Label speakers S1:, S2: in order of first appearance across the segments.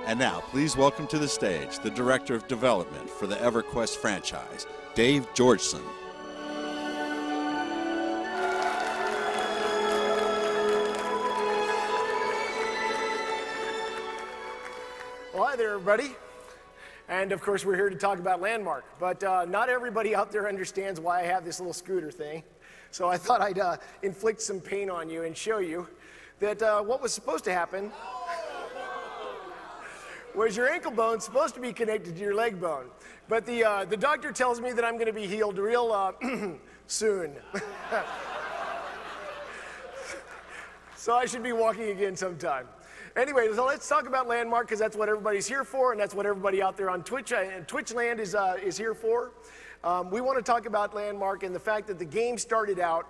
S1: And now, please welcome to the stage the Director of Development for the EverQuest franchise, Dave Georgeson.
S2: Well, hi there, everybody. And of course, we're here to talk about Landmark. But not everybody out there understands why I have this little scooter thing. So I thought I'd inflict some pain on you and show you that what was supposed to happen was your ankle bone supposed to be connected to your leg bone. But the doctor tells me that I'm going to be healed real soon. So I should be walking again sometime. Anyway, so let's talk about Landmark, because that's what everybody's here for, and that's what everybody out there on Twitch and Twitchland is here for. We want to talk about Landmark and the fact that the game started out,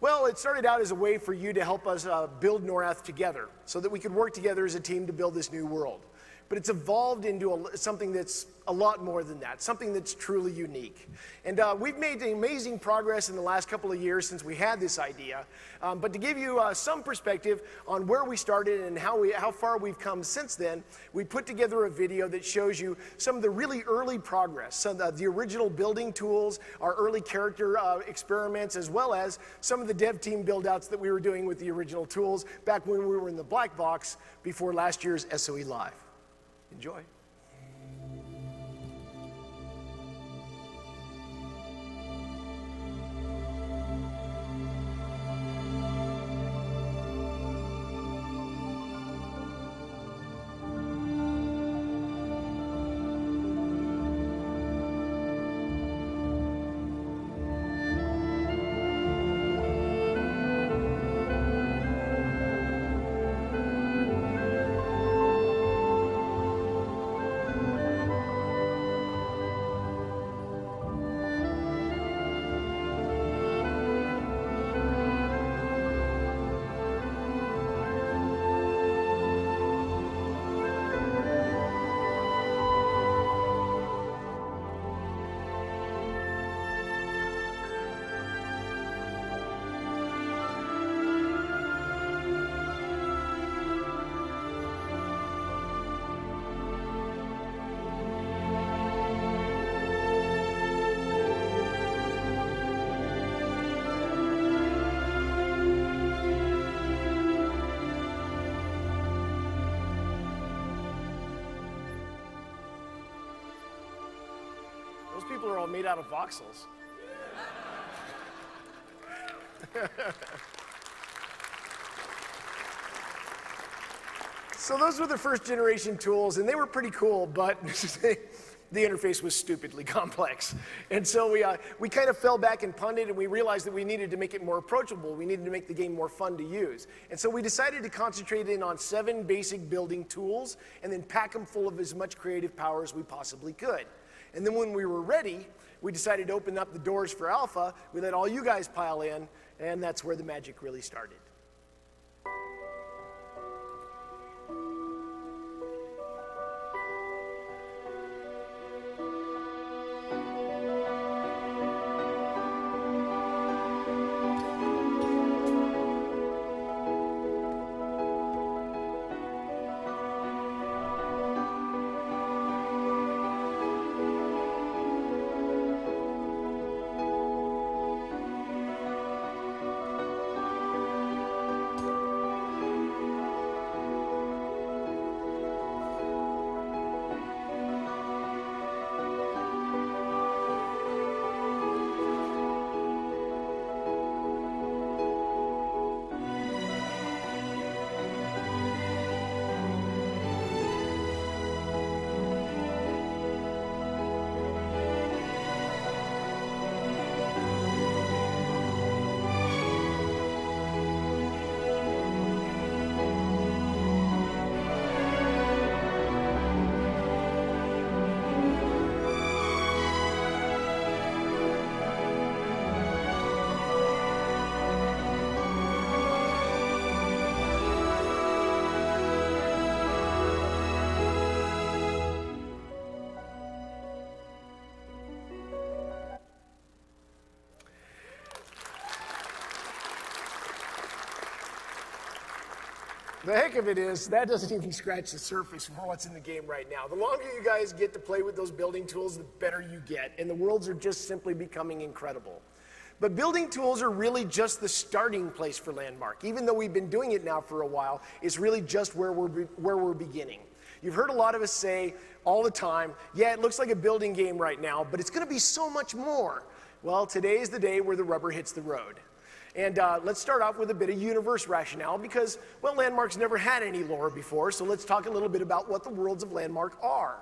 S2: well, it started out as a way for you to help us build Norath together so that we could work together as a team to build this new world. But it's evolved into something that's a lot more than that, something that's truly unique. And we've made amazing progress in the last couple of years since we had this idea. But to give you some perspective on where we started and how far we've come since then, we put together a video that shows you some of the really early progress, some of the original building tools, our early character experiments, as well as some of the dev team build-outs that we were doing with the original tools back when we were in the black box before last year's SOE Live. Enjoy. Those people are all made out of voxels. So those were the first generation tools, and they were pretty cool, but the interface was stupidly complex. And so we kind of fell back and punted, and we realized that we needed to make it more approachable. We needed to make the game more fun to use. And so we decided to concentrate in on 7 basic building tools and then pack them full of as much creative power as we possibly could. And then when we were ready, we decided to open up the doors for alpha. We let all you guys pile in, and that's where the magic really started. The heck of it is, that doesn't even scratch the surface for what's in the game right now. The longer you guys get to play with those building tools, the better you get, and the worlds are just simply becoming incredible. But building tools are really just the starting place for Landmark. Even though we've been doing it now for a while, it's really just where we're beginning. You've heard a lot of us say all the time, yeah, it looks like a building game right now, but it's going to be so much more. Well, today is the day where the rubber hits the road. And let's start off with a bit of universe rationale because, well, Landmark's never had any lore before, so let's talk a little bit about what the worlds of Landmark are.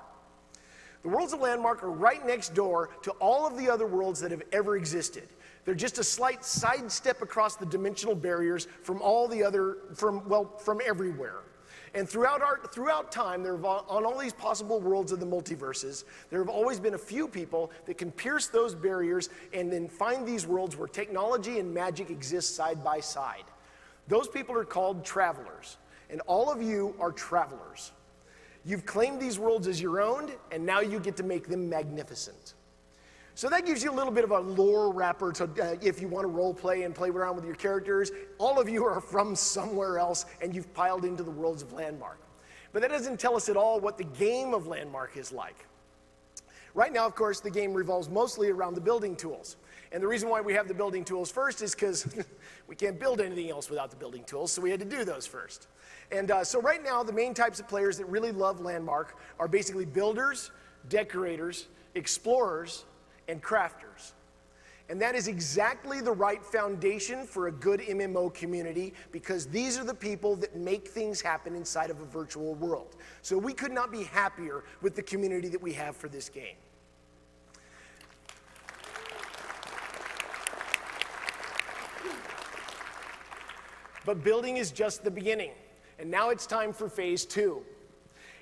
S2: The worlds of Landmark are right next door to all of the other worlds that have ever existed. They're just a slight sidestep across the dimensional barriers from all the other, from everywhere. And throughout time, on all these possible worlds of the multiverses, there have always been a few people that can pierce those barriers and then find these worlds where technology and magic exist side by side. Those people are called travelers, and all of you are travelers. You've claimed these worlds as your own, and now you get to make them magnificent. So that gives you a little bit of a lore wrapper to, if you want to role play and play around with your characters. All of you are from somewhere else, and you've piled into the worlds of Landmark. But that doesn't tell us at all what the game of Landmark is like. Right now, of course, the game revolves mostly around the building tools. And the reason why we have the building tools first is because we can't build anything else without the building tools, so we had to do those first. And so right now, the main types of players that really love Landmark are basically builders, decorators, explorers, and crafters. And that is exactly the right foundation for a good MMO community because these are the people that make things happen inside of a virtual world. So we could not be happier with the community that we have for this game. But building is just the beginning, and now it's time for phase 2.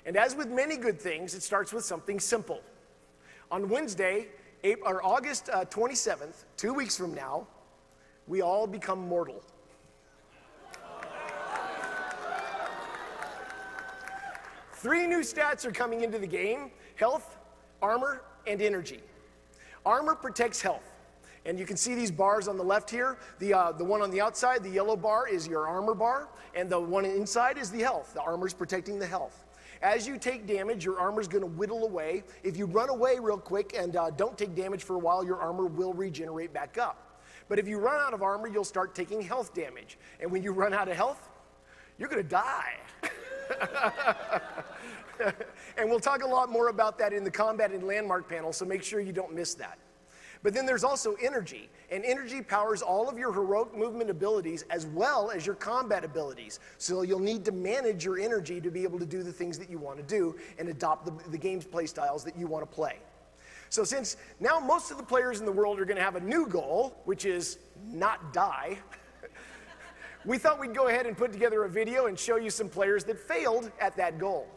S2: And as with many good things, it starts with something simple. On Wednesday, August 27th, 2 weeks from now, we all become mortal. Three new stats are coming into the game: health, armor, and energy. Armor protects health. And you can see these bars on the left here. The one on the outside, the yellow bar, is your armor bar, and the one inside is the health. The armor's protecting the health. As you take damage, your armor's going to whittle away. If you run away real quick and don't take damage for a while, your armor will regenerate back up. But if you run out of armor, you'll start taking health damage. And when you run out of health, you're going to die. And we'll talk a lot more about that in the Combat and Landmark panel, so make sure you don't miss that. But then there's also energy, and energy powers all of your heroic movement abilities as well as your combat abilities. So you'll need to manage your energy to be able to do the things that you want to do and adopt the game's play styles that you want to play. So since now most of the players in the world are going to have a new goal, which is not die, we thought we'd go ahead and put together a video and show you some players that failed at that goal.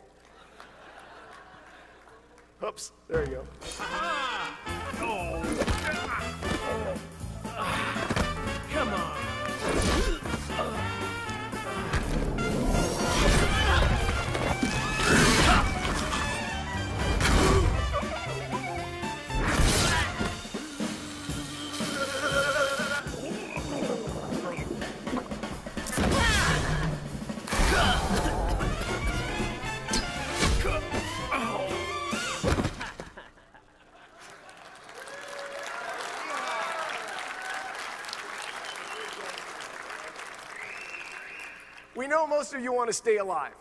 S2: Oops, there you go.
S3: Come on.
S2: We know most of you want to stay alive.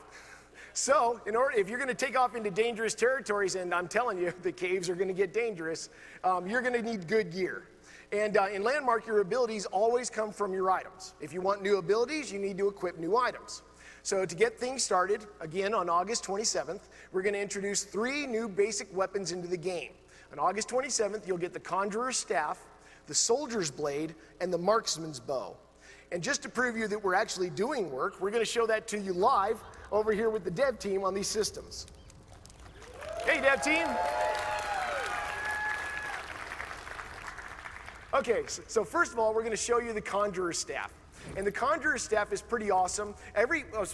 S2: So, if you're going to take off into dangerous territories, and I'm telling you, the caves are going to get dangerous, you're going to need good gear. And in Landmark, your abilities always come from your items. If you want new abilities, you need to equip new items. So to get things started, again on August 27th, we're going to introduce 3 new basic weapons into the game. On August 27th, you'll get the Conjurer's Staff, the Soldier's Blade, and the Marksman's Bow. And just to prove you that we're actually doing work, we're going to show that to you live over here with the dev team on these systems. Hey, dev team. Okay, so first of all, we're going to show you the Conjurer's Staff. And the Conjurer's Staff is pretty awesome.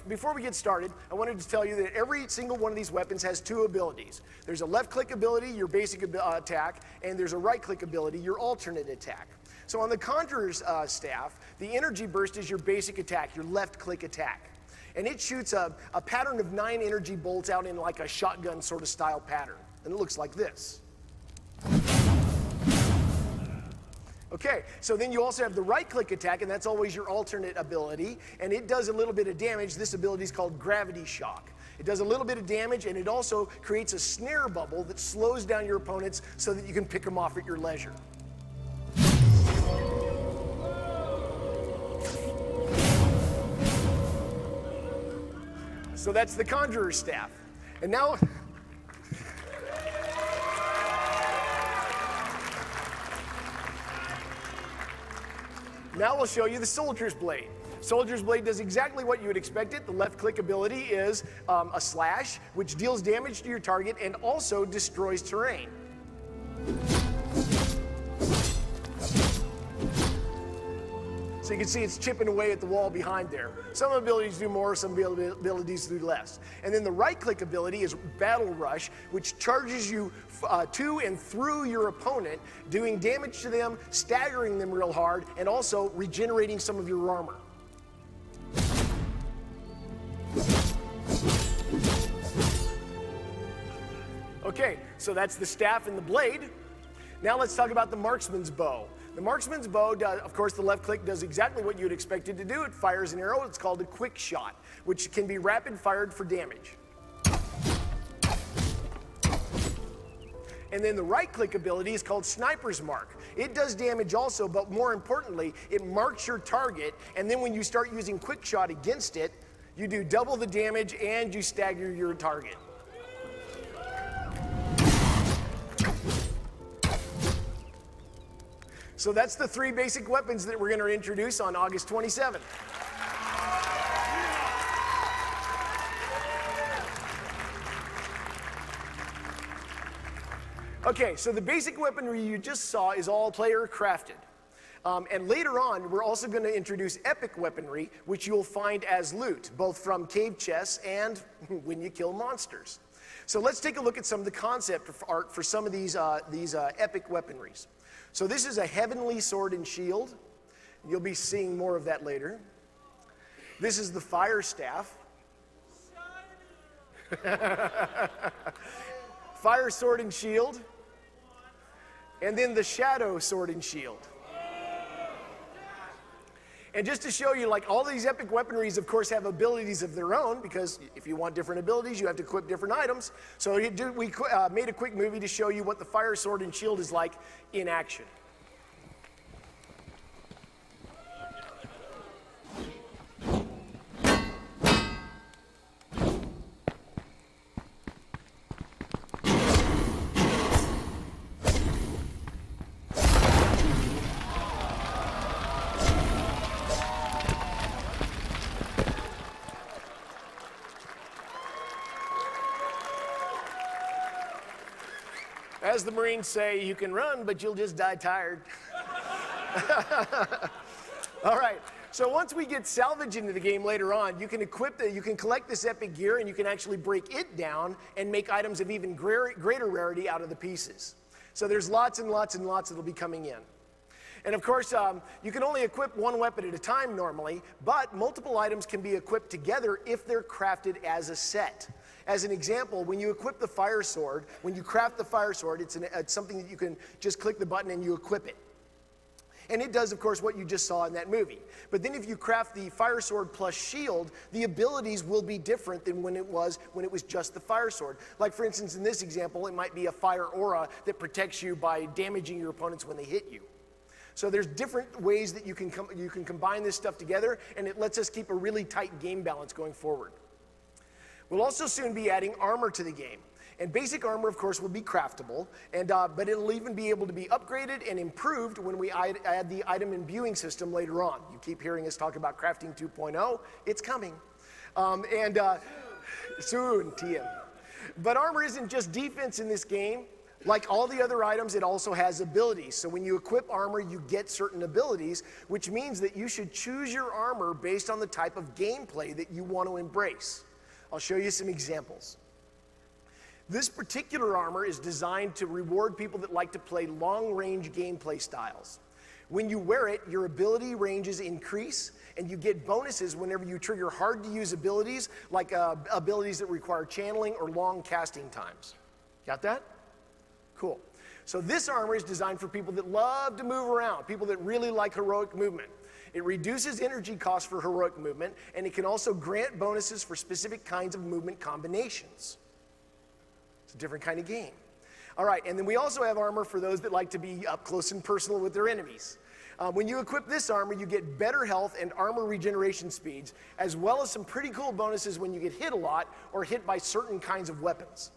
S2: Before we get started, I wanted to tell you that every single one of these weapons has 2 abilities. There's a left-click ability, your basic attack, and there's a right-click ability, your alternate attack. So on the Conjurer's Staff, the energy burst is your basic attack, your left-click attack. And it shoots a pattern of 9 energy bolts out in like a shotgun sort of style pattern. And it looks like this. Okay, so then you also have the right-click attack, and that's always your alternate ability, and it does a little bit of damage. This ability is called Gravity Shock. It does a little bit of damage, and it also creates a snare bubble that slows down your opponents so that you can pick them off at your leisure. So that's the Conjurer's Staff. And now... Now we'll show you the Soldier's Blade. Soldier's Blade does exactly what you would expect it. The left-click ability is a slash, which deals damage to your target and also destroys terrain. So you can see it's chipping away at the wall behind there. Some abilities do more, some abilities do less. And then the right-click ability is Battle Rush, which charges you to and through your opponent, doing damage to them, staggering them real hard, and also regenerating some of your armor. Okay, so that's the staff and the blade. Now let's talk about the Marksman's Bow. The Marksman's Bow, of course, the left click does exactly what you'd expect it to do. It fires an arrow. It's called a quick shot, which can be rapid fired for damage. And then the right-click ability is called Sniper's Mark. It does damage also, but more importantly, it marks your target, and then when you start using quick shot against it, you do double the damage and you stagger your target. So that's the 3 basic weapons that we're going to introduce on August 27th. Okay, so the basic weaponry you just saw is all player crafted. And later on, we're also going to introduce epic weaponry, which you'll find as loot, both from cave chests and when you kill monsters. So let's take a look at some of the concept art for some of these epic weaponries. So this is a heavenly sword and shield. You'll be seeing more of that later. This is the fire staff. Fire sword and shield. And then the shadow sword and shield. And just to show you, like, all these epic weaponries, of course, have abilities of their own, because if you want different abilities, you have to equip different items. So we made a quick movie to show you what the fire sword and shield is like in action. As the Marines say, you can run, but you'll just die tired. All right, so once we get salvage into the game later on, you can collect this epic gear and you can actually break it down and make items of even greater rarity out of the pieces. So there's lots and lots and lots that'll be coming in. And of course, you can only equip one weapon at a time normally, but multiple items can be equipped together if they're crafted as a set. As an example, when you equip the fire sword, when you craft the fire sword, it's something that you can just click the button and you equip it. And it does, of course, what you just saw in that movie. But then if you craft the fire sword plus shield, the abilities will be different than when it was just the fire sword. Like, for instance, in this example, it might be a fire aura that protects you by damaging your opponents when they hit you. So there's different ways that you can combine this stuff together, and it lets us keep a really tight game balance going forward. We'll also soon be adding armor to the game. And basic armor, of course, will be craftable, but it'll even be able to be upgraded and improved when we add the item imbuing system later on. You keep hearing us talk about crafting 2.0. It's coming. Soon, TM. But armor isn't just defense in this game. Like all the other items, it also has abilities. So when you equip armor, you get certain abilities, which means that you should choose your armor based on the type of gameplay that you want to embrace. I'll show you some examples. This particular armor is designed to reward people that like to play long-range gameplay styles. When you wear it, your ability ranges increase, and you get bonuses whenever you trigger hard-to-use abilities, like abilities that require channeling or long casting times. Got that? Cool. So this armor is designed for people that love to move around, people that really like heroic movement. It reduces energy costs for heroic movement, and it can also grant bonuses for specific kinds of movement combinations. It's a different kind of game. All right, and then we also have armor for those that like to be up close and personal with their enemies. When you equip this armor, you get better health and armor regeneration speeds, as well as some pretty cool bonuses when you get hit a lot or hit by certain kinds of weapons.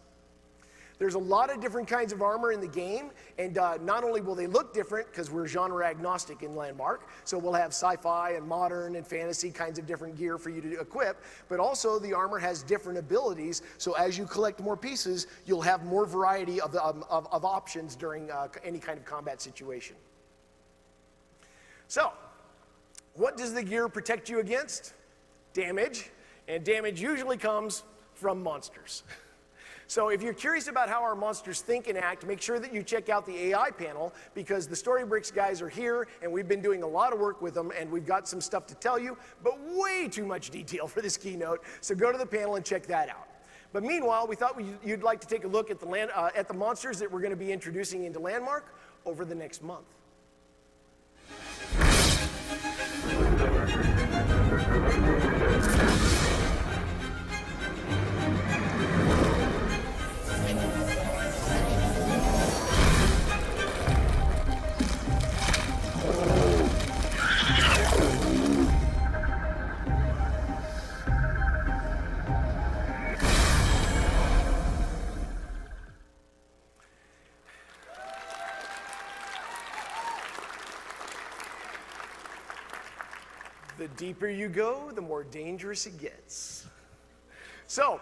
S2: There's a lot of different kinds of armor in the game, and not only will they look different, because we're genre agnostic in Landmark, so we'll have sci-fi and modern and fantasy kinds of different gear for you to equip, but also the armor has different abilities, so as you collect more pieces, you'll have more variety of options during any kind of combat situation. So, what does the gear protect you against? Damage, and damage usually comes from monsters. So if you're curious about how our monsters think and act, make sure that you check out the AI panel, because the Storybricks guys are here, and we've been doing a lot of work with them, and we've got some stuff to tell you, but way too much detail for this keynote, so go to the panel and check that out. But meanwhile, we thought you'd like to take a look at the monsters that we're going to be introducing into Landmark over the next month. The deeper you go, the more dangerous it gets. So,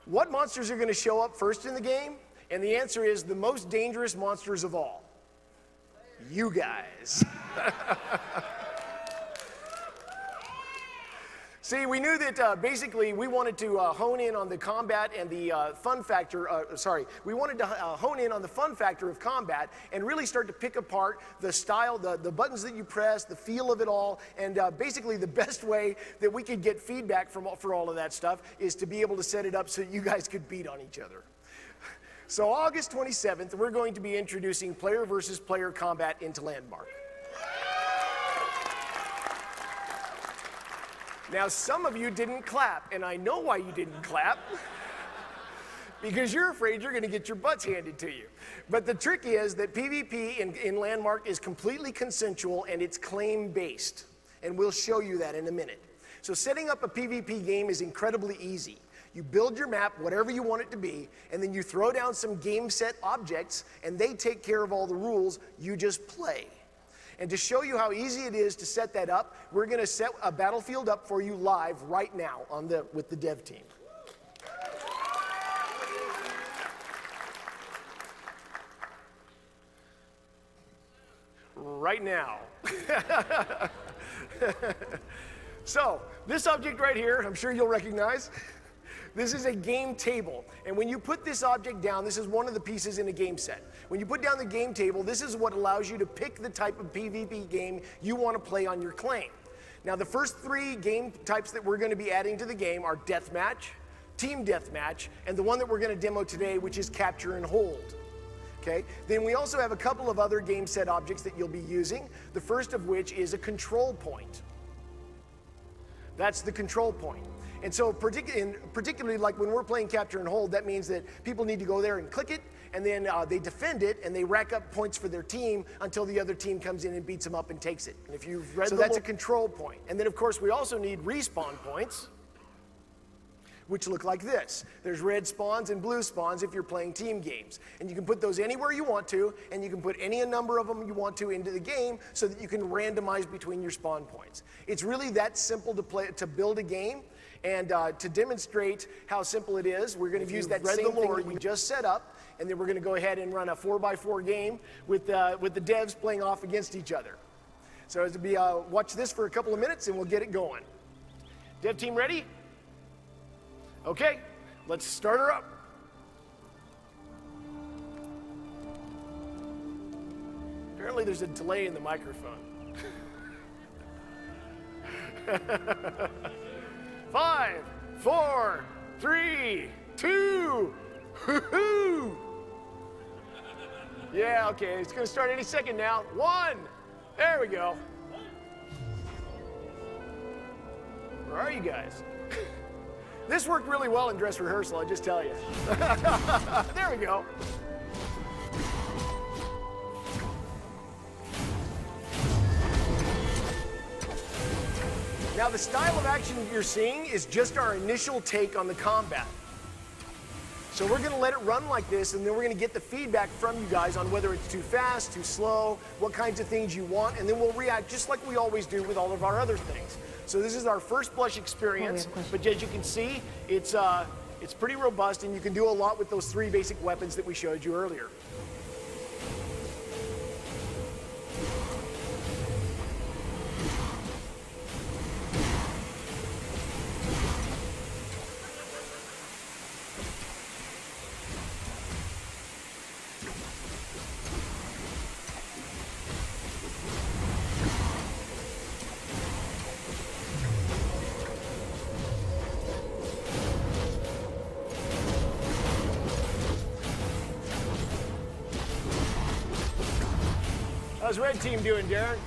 S2: what monsters are going to show up first in the game? And the answer is the most dangerous monsters of all. You guys. See, we knew that basically we wanted to hone in on the combat and the fun factor, we wanted to hone in on the fun factor of combat and really start to pick apart the style, the buttons that you press, the feel of it all, and basically the best way that we could get feedback for all of that stuff is to be able to set it up so you guys could beat on each other. So August 27th, we're going to be introducing player versus player combat into Landmark. Now, some of you didn't clap, and I know why you didn't clap. Because you're afraid you're going to get your butts handed to you. But the trick is that PvP in Landmark is completely consensual, and it's claim-based. And we'll show you that in a minute. So setting up a PvP game is incredibly easy. You build your map, whatever you want it to be, and then you throw down some game set objects, and they take care of all the rules. You just play. And to show you how easy it is to set that up, we're going to set a battlefield up for you live right now with the dev team. Right now. So, this object right here, I'm sure you'll recognize. This is a game table, and when you put this object down, this is one of the pieces in a game set. When you put down the game table, this is what allows you to pick the type of PvP game you want to play on your claim. Now, the first three game types that we're going to be adding to the game are Deathmatch, Team Deathmatch, and the one that we're going to demo today, which is Capture and Hold. Okay? Then we also have a couple of other game set objects that you'll be using, the first of which is a control point. That's the control point. And so particularly like when we're playing Capture and Hold, that means that people need to go there and click it, and then they defend it, and they rack up points for their team until the other team comes in and beats them up and takes it. And if you've read that's a control point. And then, of course, we also need respawn points, which look like this. There's red spawns and blue spawns if you're playing team games. And you can put those anywhere you want to, and you can put any number of them you want to into the game so that you can randomize between your spawn points. It's really that simple to build a game. And to demonstrate how simple it is, we're going to use that same thing that we just set up, and then we're going to go ahead and run a 4x4 game with the devs playing off against each other. So it'll be watch this for a couple of minutes, and we'll get it going. Dev team ready? Okay, let's start her up. Apparently there's a delay in the microphone. Five, four, three, two, hoo-hoo. Yeah, okay, it's gonna start any second now. One, there we go. Where are you guys? This worked really well in dress rehearsal, I'll just tell you. There we go. Now, the style of action you're seeing is just our initial take on the combat. So we're gonna let it run like this, and then we're gonna get the feedback from you guys on whether it's too fast, too slow, what kinds of things you want, and then we'll react just like we always do with all of our other things. So this is our first blush experience, but as you can see, it's pretty robust, and you can do a lot with those three basic weapons that we showed you earlier. How's red team doing, Darren?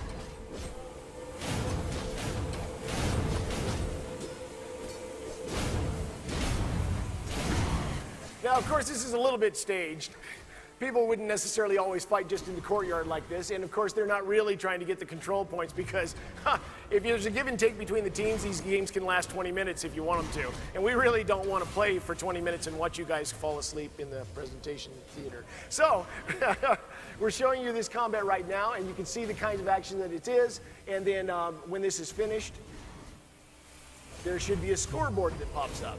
S2: Now, of course, this is a little bit staged. People wouldn't necessarily always fight just in the courtyard like this, and of course, they're not really trying to get the control points because if there's a give and take between the teams, these games can last 20 minutes if you want them to. And we really don't want to play for 20 minutes and watch you guys fall asleep in the presentation theater. So, we're showing you this combat right now, and you can see the kinds of action that it is, and then when this is finished, there should be a scoreboard that pops up.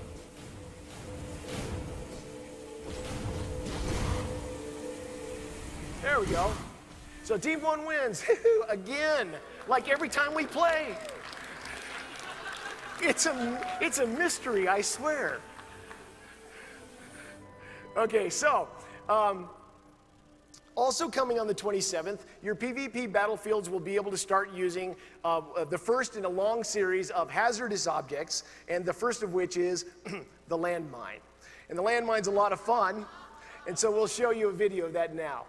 S2: There we go. So team one wins, again, like every time we play. It's a mystery, I swear. Okay, so, also coming on the 27th, your PvP battlefields will be able to start using the first in a long series of hazardous objects, and the first of which is the landmine. And the landmine's a lot of fun, and so we'll show you a video of that now.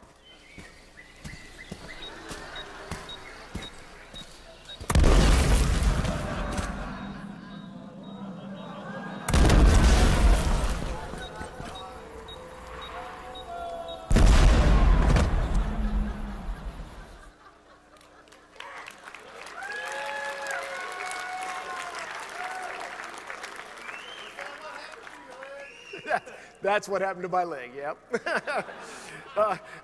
S2: That's what happened to my leg, yep.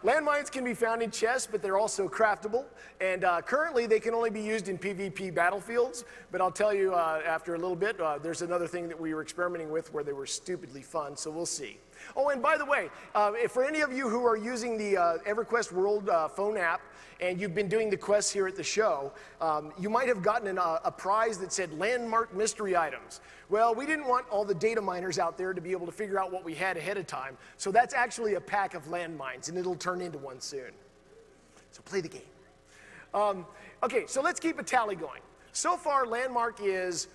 S2: Landmines can be found in chests, but they're also craftable. And currently, they can only be used in PvP battlefields. But I'll tell you after a little bit, there's another thing that we were experimenting with where they were stupidly fun, so we'll see. Oh, and by the way, if for any of you who are using the EverQuest World phone app, and you've been doing the quests here at the show, you might have gotten a prize that said landmark mystery items. Well, we didn't want all the data miners out there to be able to figure out what we had ahead of time, so that's actually a pack of landmines, and it'll turn into one soon. So play the game. Okay, so let's keep a tally going. So far, landmark is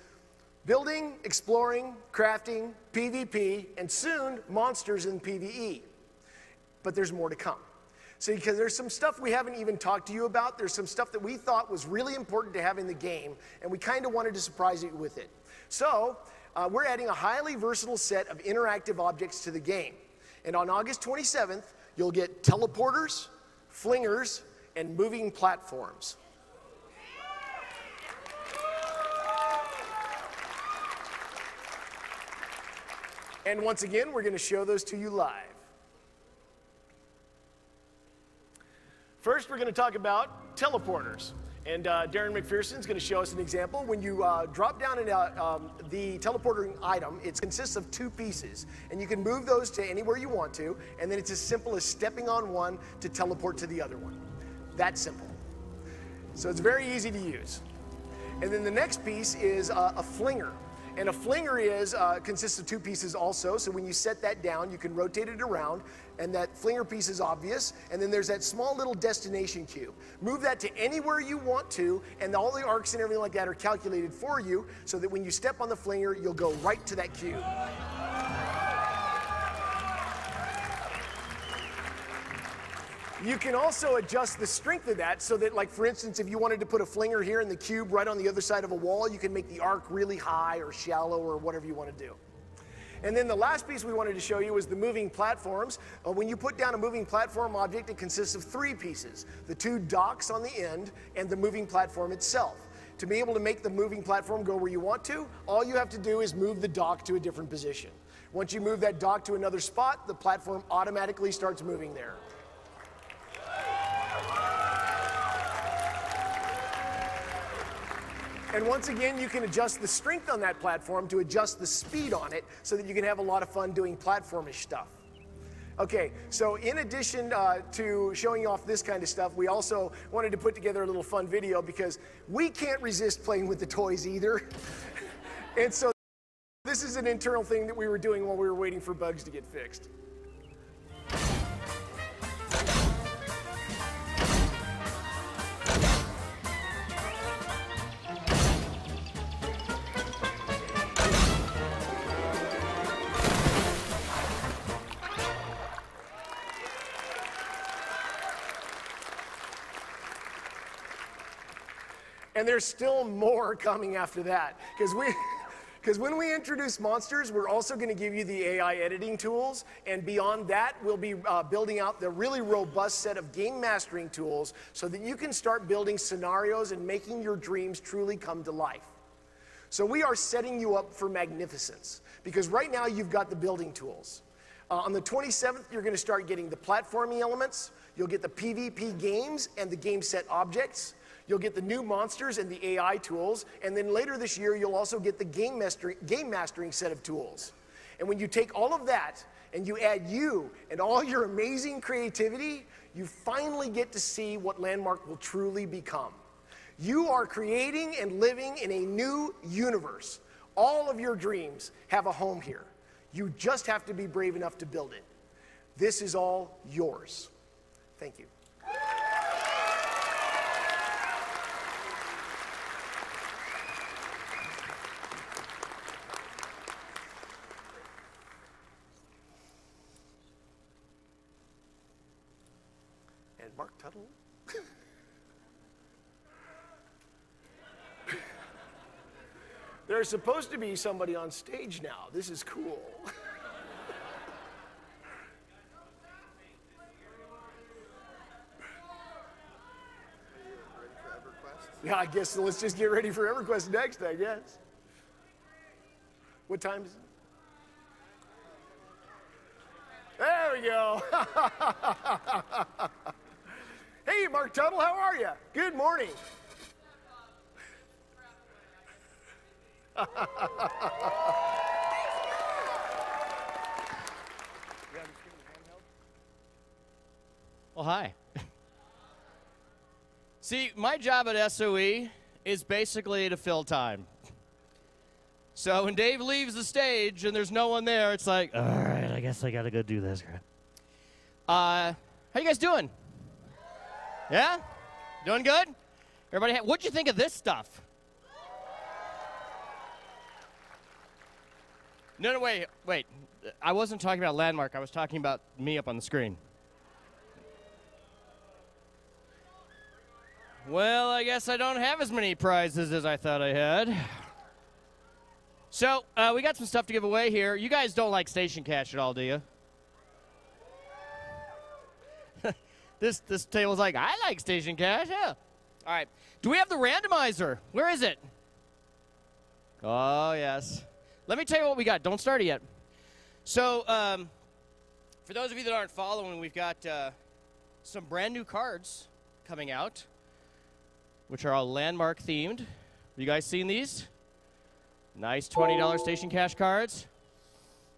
S2: building, exploring, crafting, PvP, and soon monsters in PvE. But there's more to come. So because there's some stuff we haven't even talked to you about, there's some stuff that we thought was really important to have in the game, and we kind of wanted to surprise you with it. So we're adding a highly versatile set of interactive objects to the game. And on August 27th, you'll get teleporters, flingers, and moving platforms. And once again, we're going to show those to you live. First, we're going to talk about teleporters. And Darren McPherson's going to show us an example. When you drop down the teleporting item, it consists of two pieces. And you can move those to anywhere you want to. And then it's as simple as stepping on one to teleport to the other one. That simple. So it's very easy to use. And then the next piece is a flinger. And a flinger consists of two pieces also, so when you set that down, you can rotate it around, and that flinger piece is obvious, and then there's that small little destination cube. Move that to anywhere you want to, and all the arcs and everything like that are calculated for you, so that when you step on the flinger, you'll go right to that cube. You can also adjust the strength of that so that, like, for instance, if you wanted to put a flinger here in the cube right on the other side of a wall, you can make the arc really high or shallow or whatever you want to do. And then the last piece we wanted to show you was the moving platforms. When you put down a moving platform object, it consists of three pieces: the two docks on the end and the moving platform itself. To be able to make the moving platform go where you want to, all you have to do is move the dock to a different position. Once you move that dock to another spot, the platform automatically starts moving there. And once again, you can adjust the strength on that platform to adjust the speed on it so that you can have a lot of fun doing platformish stuff. Okay, so in addition to showing off this kind of stuff, we also wanted to put together a little fun video because we can't resist playing with the toys either. And so this is an internal thing that we were doing while we were waiting for bugs to get fixed. And there's still more coming after that. Because when we introduce monsters, we're also going to give you the AI editing tools. And beyond that, we'll be building out the really robust set of game mastering tools so that you can start building scenarios and making your dreams truly come to life. So we are setting you up for magnificence. Because right now, you've got the building tools. On the 27th, you're going to start getting the platforming elements. You'll get the PvP games and the game set objects. You'll get the new monsters and the AI tools, and then later this year, you'll also get the game mastering set of tools. And when you take all of that and you add you and all your amazing creativity, you finally get to see what Landmark will truly become. You are creating and living in a new universe. All of your dreams have a home here. You just have to be brave enough to build it. This is all yours. Thank you. Mark Tuttle. There's supposed to be somebody on stage now. This is cool. Yeah, I guess so. Let's just get ready for EverQuest next, I guess. What time is it? There we go. Hey, Mark Tuttle, how are you? Good morning.
S4: Well, hi. See, my job at SOE is basically to fill time. So when Dave leaves the stage and there's no one there, it's like, all right, I guess I got to go do this. How you guys doing? Yeah? Doing good? Everybody, what'd you think of this stuff? No, wait. I wasn't talking about Landmark. I was talking about me up on the screen. Well, I guess I don't have as many prizes as I thought I had. So, we got some stuff to give away here. You guys don't like station cash at all, do you? This table's like, I like station cash, yeah. All right. Do we have the randomizer? Where is it? Oh, yes. Let me tell you what we got. Don't start it yet. So, for those of you that aren't following, we've got some brand new cards coming out, which are all Landmark themed. You guys seen these? Nice $20 station cash cards.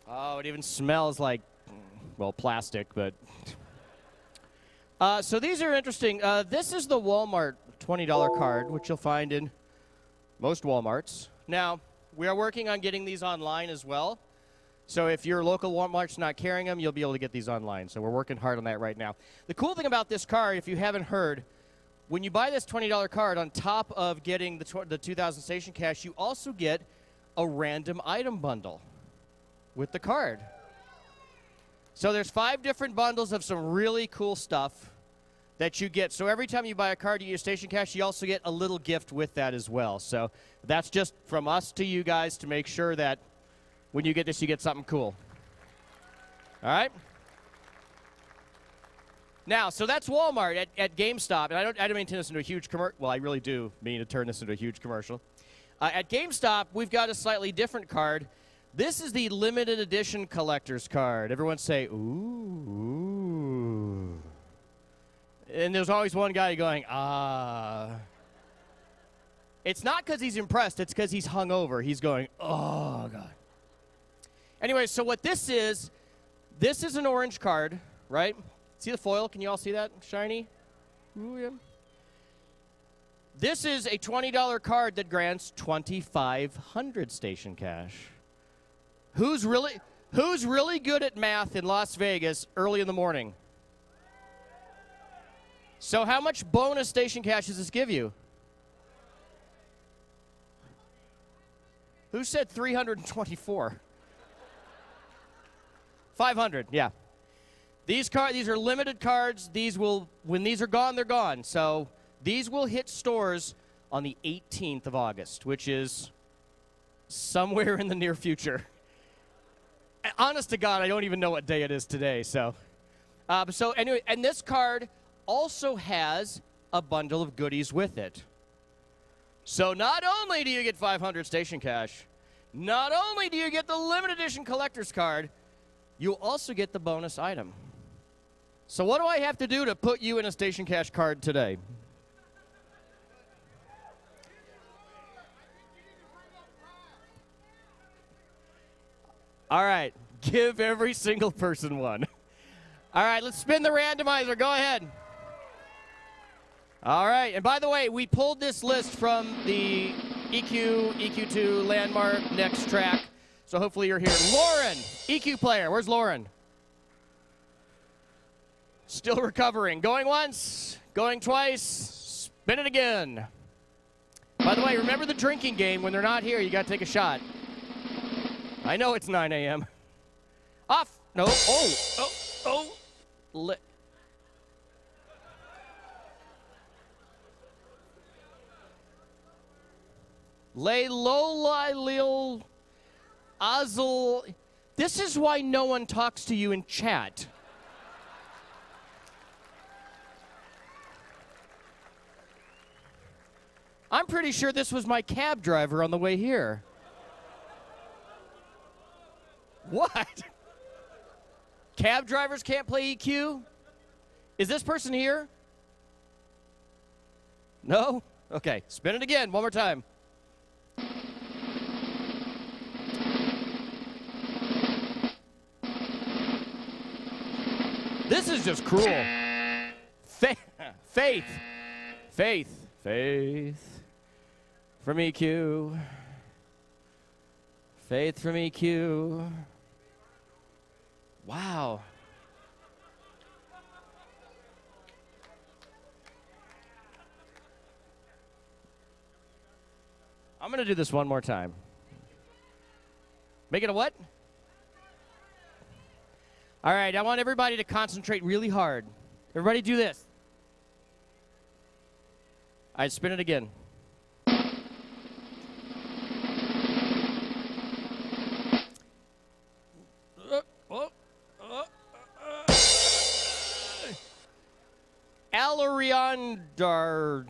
S4: Oh, it even smells like, well, plastic, but. So these are interesting. This is the Walmart $20 card, which you'll find in most Walmarts. Now, We are working on getting these online as well. So if your local Walmart's not carrying them, you'll be able to get these online. So we're working hard on that right now. The cool thing about this card, if you haven't heard, when you buy this $20 card, on top of getting the 2,000 station cash, you also get a random item bundle with the card. So there's 5 different bundles of some really cool stuff that you get. So every time you buy a card, you get station cash, you also get a little gift with that as well. So that's just from us to you guys to make sure that when you get this, you get something cool. All right? Now, so that's Walmart. At GameStop, and I don't mean to turn this into a huge commercial. Well, I really do mean to turn this into a huge commercial. At GameStop, we've got a slightly different card. This is the limited edition collector's card. Everyone say, ooh. And there's always one guy going, ah. It's not because he's impressed. It's because he's hungover. He's going, oh, God. Anyway, so what this is an orange card, right? See the foil? Can you all see that? Shiny? Ooh, yeah. This is a $20 card that grants 2,500 station cash. Who's really good at math in Las Vegas early in the morning? So how much bonus station cash does this give you? Who said 324? 500, yeah. These are limited cards. When these are gone, they're gone. So these will hit stores on the 18th of August, which is somewhere in the near future. Honest to God, I don't even know what day it is today. So anyway, and this card also has a bundle of goodies with it. So not only do you get 500 station cash, not only do you get the limited edition collector's card, you'll also get the bonus item. So what do I have to do to put you in a station cash card today? All right, give every single person one. All right, let's spin the randomizer. Go ahead. All right, and by the way, we pulled this list from the EQ2 Landmark Next Track, so hopefully you're here. Lauren, EQ player, where's Lauren? Still recovering. Going once, going twice, spin it again. By the way, remember the drinking game. When they're not here, you got to take a shot. I know it's 9 a.m. Off. No. Oh. Lay low, lil, azel. This is why no one talks to you in chat. I'm pretty sure this was my cab driver on the way here. What? Cab drivers can't play EQ? Is this person here? No? Okay, spin it again, one more time. This is just cruel. Faith from EQ. Faith from EQ. Wow. I'm going to do this one more time. Make it a what? All right, I want everybody to concentrate really hard. Everybody do this. All right, spin it again. Alariandar.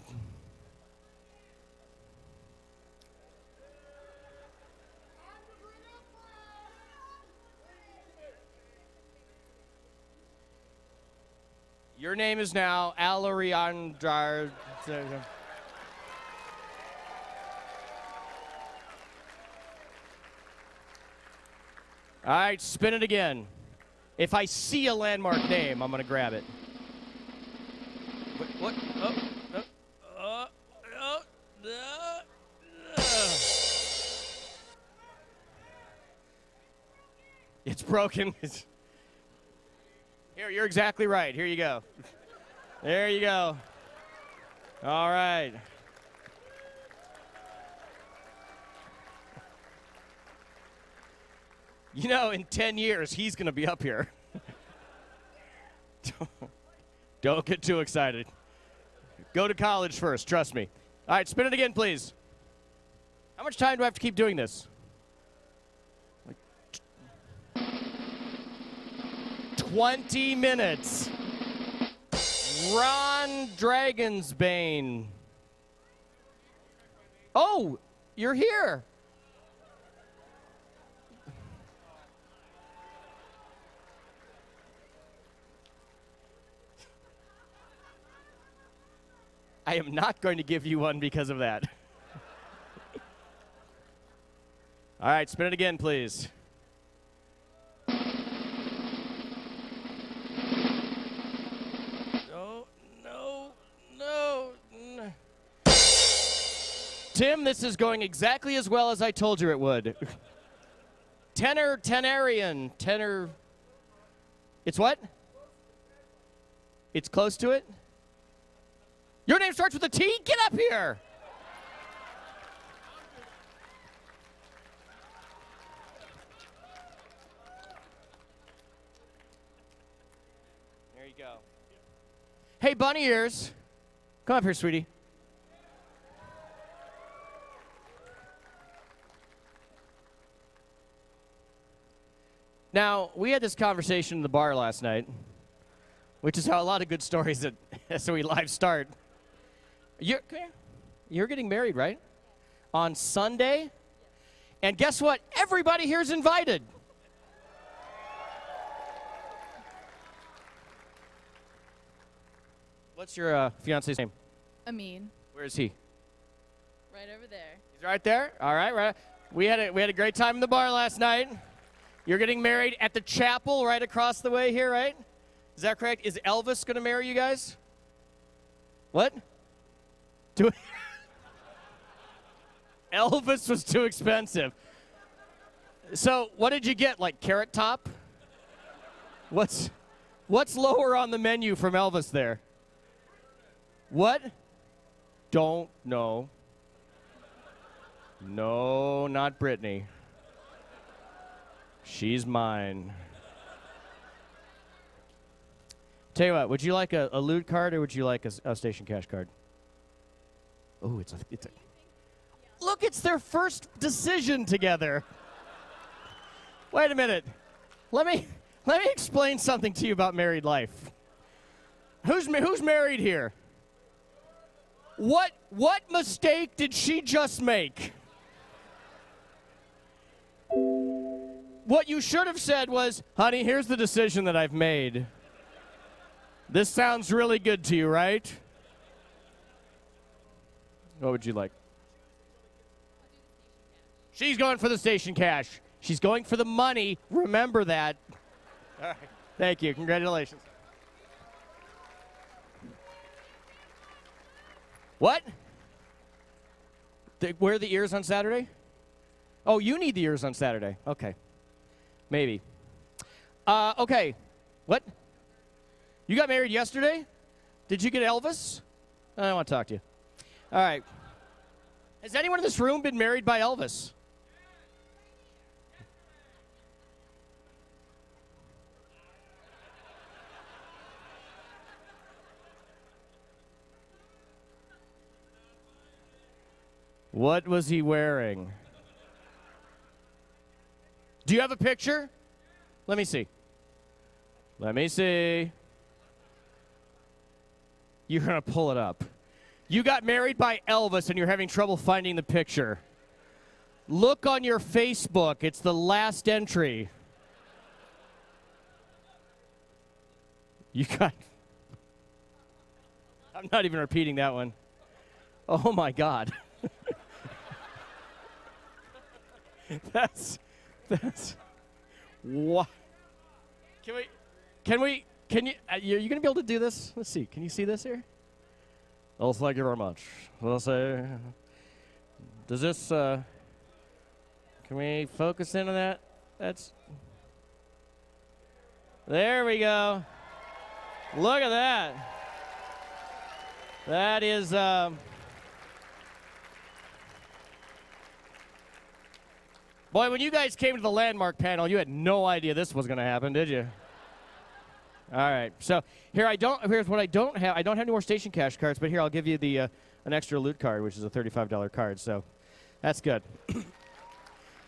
S4: Your name is now Alariandar. All right, spin it again. If I see a landmark name, I'm going to grab it. What? It's broken. Here, you're exactly right. Here you go. There you go. All right. You know, in 10 years, he's going to be up here. Don't get too excited. Go to college first, trust me. All right, spin it again, please. How much time do I have to keep doing this? 20 minutes. Ron Dragonsbane. Oh, you're here. I am not going to give you one because of that. All right, spin it again, please. No. Tim, this is going exactly as well as I told you it would. Tenorian. It's what? It's close to it? Your name starts with a T? Get up here! There you go. Hey, bunny ears. Come up here, sweetie. Now, we had this conversation in the bar last night, which is how a lot of good stories at SOE Live start. You're getting married, right? On Sunday? And guess what? Everybody here's invited. What's your fiance's name?
S5: Amin.
S4: Where is he?
S5: Right over there.
S4: He's right there? All right, right. We had a great time in the bar last night. You're getting married at the chapel right across the way here, right? Is that correct? Is Elvis going to marry you guys? What? Elvis was too expensive. So what did you get, like Carrot Top? What's lower on the menu from Elvis there? What? Don't know. No, not Brittany. She's mine. Tell you what, would you like a loot card or would you like a station cash card? Oh, it's a. Look, it's their first decision together. Wait a minute. Let me explain something to you about married life. Who's married here? What mistake did she just make? What you should have said was, honey, here's the decision that I've made. This sounds really good to you, right? What would you like? She's going for the station cash. She's going for the money. Remember that. All right. Thank you. Congratulations. What? Wear the ears on Saturday? Oh, you need the ears on Saturday. Okay. Maybe. Okay. What? You got married yesterday? Did you get Elvis? I don't want to talk to you. All right. Has anyone in this room been married by Elvis? What was he wearing? Do you have a picture? Let me see. Let me see. You're going to pull it up. You got married by Elvis and you're having trouble finding the picture. Look on your Facebook. It's the last entry. You got... I'm not even repeating that one. Oh, my God. That's what? Can you, are you going to be able to do this? Let's see. Can you see this here? Oh, thank you very much. Let's say, does this, can we focus in on that? There we go. Look at that. That is... Boy, when you guys came to the landmark panel, you had no idea this was going to happen, did you? All right. So here's what I don't have. I don't have any more station cash cards, but here I'll give you the an extra loot card, which is a $35 card. So that's good.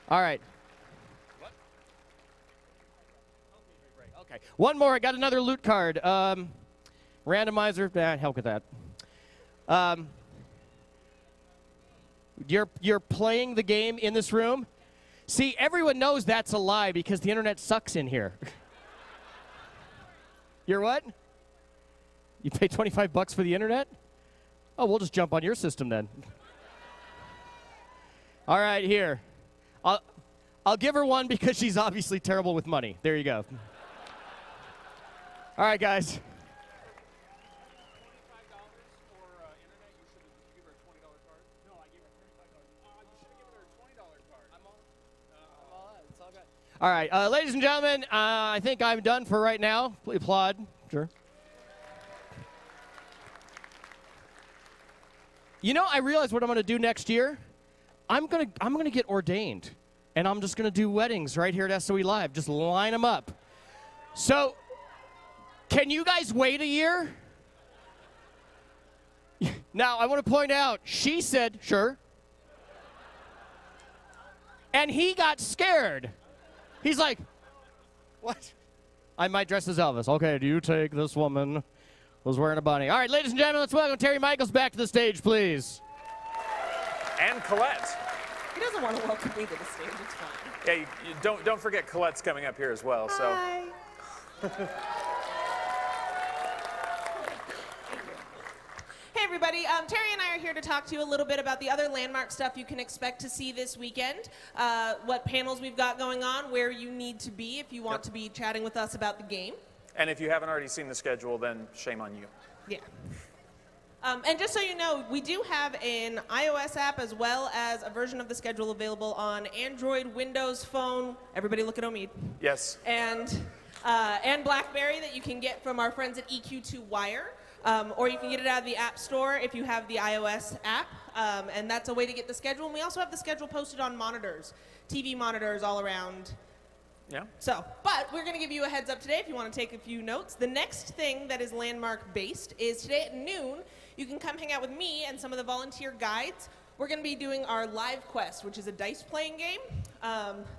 S4: All right. What? Okay. One more. I got another loot card. Randomizer. Help with that. You're playing the game in this room. See, everyone knows that's a lie because the internet sucks in here. You're what? You pay $25 for the internet? Oh, we'll just jump on your system then. All right, here. I'll give her one because she's obviously terrible with money. There you go. All right, guys. All right, ladies and gentlemen, I think I'm done for right now. Please applaud. Sure. You know, I realize what I'm going to do next year. I'm gonna get ordained, and I'm just going to do weddings right here at SOE Live. Just line them up. So, can you guys wait a year? Now, I want to point out, she said, sure. And he got scared. He's like, what? I might dress as Elvis. Okay, do you take this woman who's wearing a bunny? All right, ladies and gentlemen, let's welcome Terry Michaels back to the stage, please.
S6: And Colette.
S7: He doesn't want to welcome me to the stage. It's fine.
S6: Yeah, you don't forget Colette's coming up here as well.
S7: Hi.
S6: So.
S7: Hey, everybody. Terry and I are here to talk to you a little bit about the other landmark stuff you can expect to see this weekend, what panels we've got going on, where you need to be if you want to be chatting with us about the game.
S6: And if you haven't already seen the schedule, then shame on you.
S7: Yeah. And just so you know, we do have an iOS app as well as a version of the schedule available on Android, Windows Phone. Everybody look at Omid.
S6: Yes.
S7: And BlackBerry that you can get from our friends at EQ2 Wire. Or you can get it out of the App Store if you have the iOS app, and that's a way to get the schedule. And we also have the schedule posted on monitors, TV monitors all around.
S6: Yeah.
S7: So, but we're going to give you a heads up today if you want to take a few notes. The next thing that is landmark based is today at noon, you can come hang out with me and some of the volunteer guides. We're going to be doing our live quest, which is a dice playing game.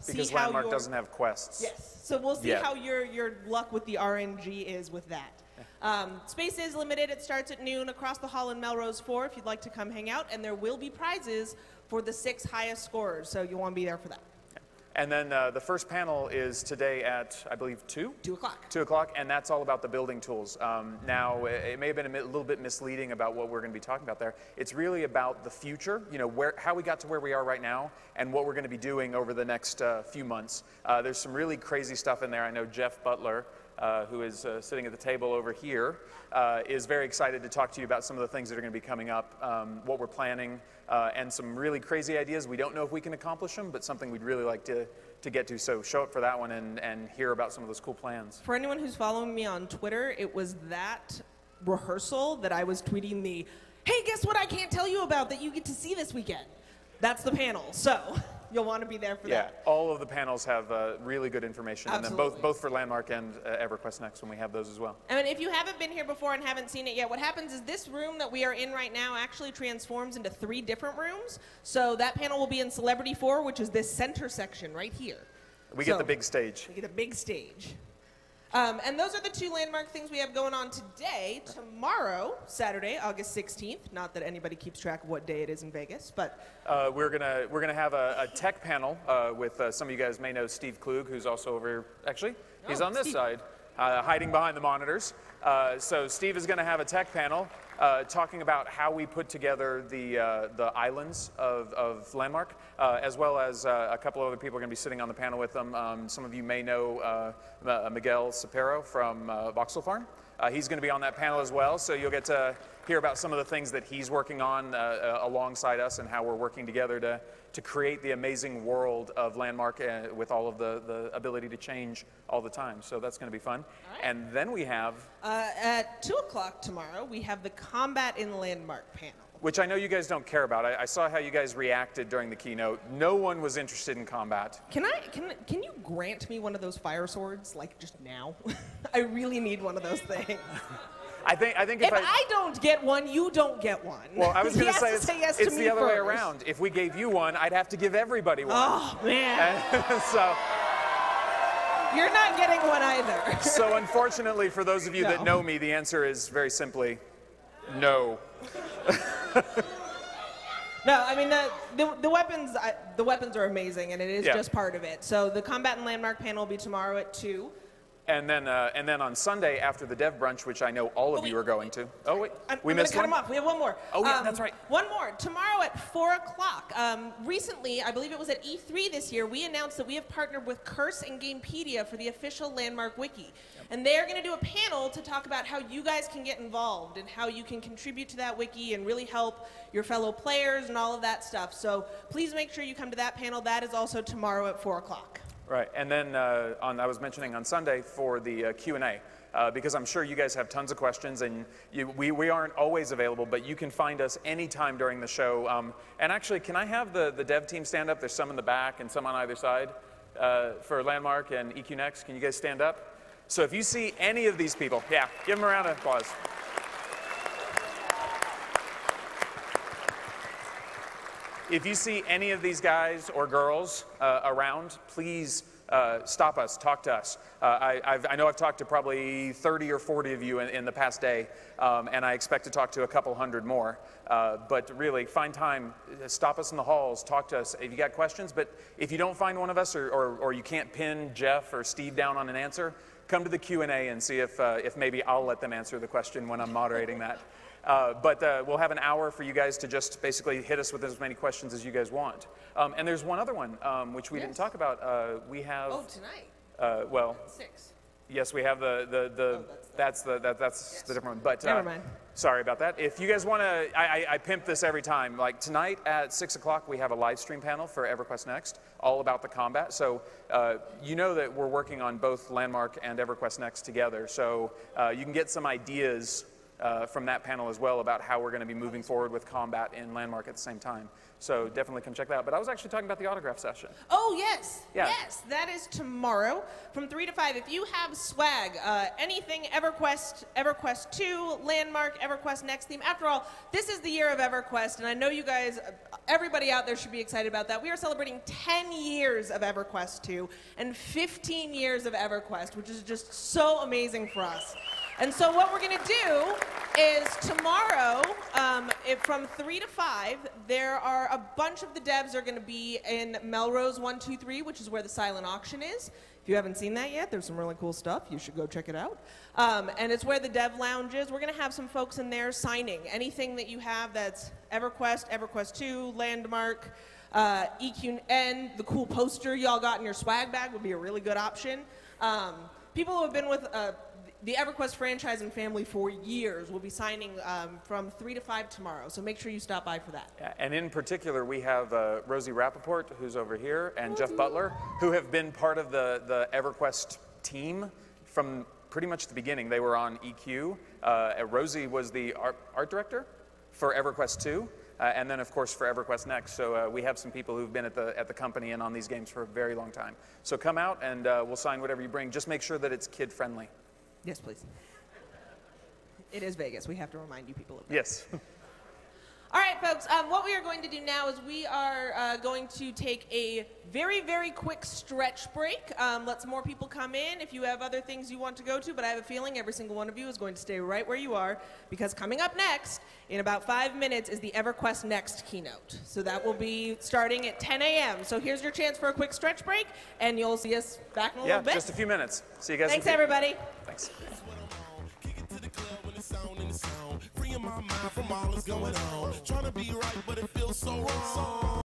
S6: Because landmark doesn't have quests.
S7: Yes. So we'll see how your luck with the RNG is with that. Space is limited. It starts at noon across the hall in Melrose 4 if you'd like to come hang out, and there will be prizes for the 6 highest scorers, so you'll want to be there for that.
S6: And then the first panel is today at, I believe, 2?
S7: 2 o'clock.
S6: 2 o'clock, and that's all about the building tools. Now, it may have been a little bit misleading about what we're going to be talking about there. It's really about the future, you know, how we got to where we are right now and what we're going to be doing over the next few months. There's some really crazy stuff in there. I know Jeff Butler, who is sitting at the table over here, is very excited to talk to you about some of the things that are going to be coming up, what we're planning, and some really crazy ideas. We don't know if we can accomplish them, but something we'd really like to get to. So show up for that one and hear about some of those cool plans.
S7: For anyone who's following me on Twitter, it was that rehearsal that I was tweeting the, hey, guess what I can't tell you about that you get to see this weekend? That's the panel. So you'll want to be there for that.
S6: Yeah, all of the panels have really good information,
S7: Absolutely.
S6: and then both for Landmark and EverQuest Next when we have those as well.
S7: And if you haven't been here before and haven't seen it yet, what happens is this room that we are in right now actually transforms into 3 different rooms. So that panel will be in Celebrity 4, which is this center section right here.
S6: We get the big stage.
S7: We get a big stage. And those are the 2 landmark things we have going on today. Tomorrow, Saturday, August 16th. Not that anybody keeps track of what day it is in Vegas, but
S6: we're gonna have a tech panel with some of you guys may know Steve Klug, who's also over. Actually, he's on this side, hiding behind the monitors. So Steve is going to have a tech panel talking about how we put together the islands of Landmark, as well as a couple of other people are going to be sitting on the panel with them. Some of you may know Miguel Sapero from Voxel Farm. He's going to be on that panel as well, so you'll get to hear about some of the things that he's working on alongside us and how we're working together to create the amazing world of Landmark with all of the ability to change all the time. So that's going to be fun.
S7: Right.
S6: And then we have...
S7: at 2 o'clock tomorrow, we have the Combat in Landmark panel.
S6: Which I know you guys don't care about. I saw how you guys reacted during the keynote. No one was interested in combat.
S7: Can you grant me one of those fire swords, like just now? I really need one of those things.
S6: I think
S7: if I don't get one, you don't get one.
S6: Well, I was going to
S7: say yes
S6: it's
S7: to
S6: the
S7: me
S6: other way
S7: first.
S6: around. If we gave you one, I'd have to give everybody one.
S7: Oh, man.
S6: So
S7: you're not getting one either.
S6: So unfortunately, for those of you that know me, the answer is very simply no.
S7: No, I mean the weapons are amazing, and it is just part of it. So the Combat and Landmark panel will be tomorrow at 2.
S6: And then on Sunday after the dev brunch, which I know all of you are going to. Oh wait, we missed
S7: one.
S6: one.
S7: Cut them off. We have one more.
S6: Oh yeah, that's right.
S7: One more tomorrow at 4 o'clock. Recently, I believe it was at E3 this year, we announced that we have partnered with Curse and Gamepedia for the official Landmark Wiki, and they are going to do a panel to talk about how you guys can get involved and how you can contribute to that wiki and really help your fellow players and all of that stuff. So please make sure you come to that panel. That is also tomorrow at 4 o'clock.
S6: Right, and then I was mentioning on Sunday for the Q&A, because I'm sure you guys have tons of questions, and we aren't always available, but you can find us anytime during the show. And actually, can I have the dev team stand up? There's some in the back and some on either side for Landmark and EQ Next. Can you guys stand up? So if you see any of these people, yeah, give them a round of applause. If you see any of these guys or girls around, please stop us, talk to us. I know I've talked to probably 30 or 40 of you in the past day, and I expect to talk to a couple hundred more. But really, find time, stop us in the halls, talk to us if you got questions. But if you don't find one of us, or you can't pin Jeff or Steve down on an answer, come to the Q&A and see if maybe I'll let them answer the question when I'm moderating that. But we'll have an hour for you guys to just basically hit us with as many questions as you guys want. And there's one other one, which we didn't talk about. We have...
S7: Oh, tonight?
S6: Well...
S7: 6.
S6: Yes, we have that's the different one. But
S7: never mind.
S6: Sorry about that. If you guys want to, I pimp this every time. Like tonight at 6 o'clock, we have a live stream panel for EverQuest Next, all about the combat. So you know that we're working on both Landmark and EverQuest Next together. So you can get some ideas from that panel as well about how we're going to be moving forward with combat in Landmark at the same time. So definitely come check that out. But I was actually talking about the autograph session.
S7: Oh, yes.
S6: Yeah.
S7: Yes, that is tomorrow from 3 to 5. If you have swag, anything EverQuest, EverQuest 2, Landmark, EverQuest Next theme. After all, this is the year of EverQuest, and I know you guys, everybody out there should be excited about that. We are celebrating 10 years of EverQuest 2 and 15 years of EverQuest, which is just so amazing for us. And so what we're going to do is tomorrow, from 3 to 5, there are a bunch of the devs are going to be in Melrose 123, which is where the silent auction is. If you haven't seen that yet, there's some really cool stuff. You should go check it out. And it's where the dev lounge is. We're going to have some folks in there signing anything that you have that's EverQuest, EverQuest 2, Landmark, EQN, the cool poster y'all got in your swag bag would be a really good option. People who have been with the EverQuest franchise and family for years will be signing from 3 to 5 tomorrow, so make sure you stop by for that.
S6: Yeah, and in particular, we have Rosie Rappaport, who's over here, and Jeff Butler, who have been part of the EverQuest team from pretty much the beginning. They were on EQ. Rosie was the art director for EverQuest 2. And then, of course, for EverQuest Next. So we have some people who've been at the company and on these games for a very long time. So come out and we'll sign whatever you bring. Just make sure that it's kid-friendly.
S7: Yes, please. It is Vegas. We have to remind you people of that.
S6: Yes.
S7: All right, folks, what we are going to do now is we are going to take a very, very quick stretch break. Let some more people come in if you have other things you want to go to, but I have a feeling every single one of you is going to stay right where you are, because coming up next, in about 5 minutes, is the EverQuest Next keynote. So that will be starting at 10 a.m. So here's your chance for a quick stretch break, and you'll see us back in a little bit.
S6: Yeah, just a few minutes. See you guys.
S7: Thanks, everybody.
S6: Thanks.
S3: Freeing my mind from all that's going on. Trying to be right, but it feels so wrong.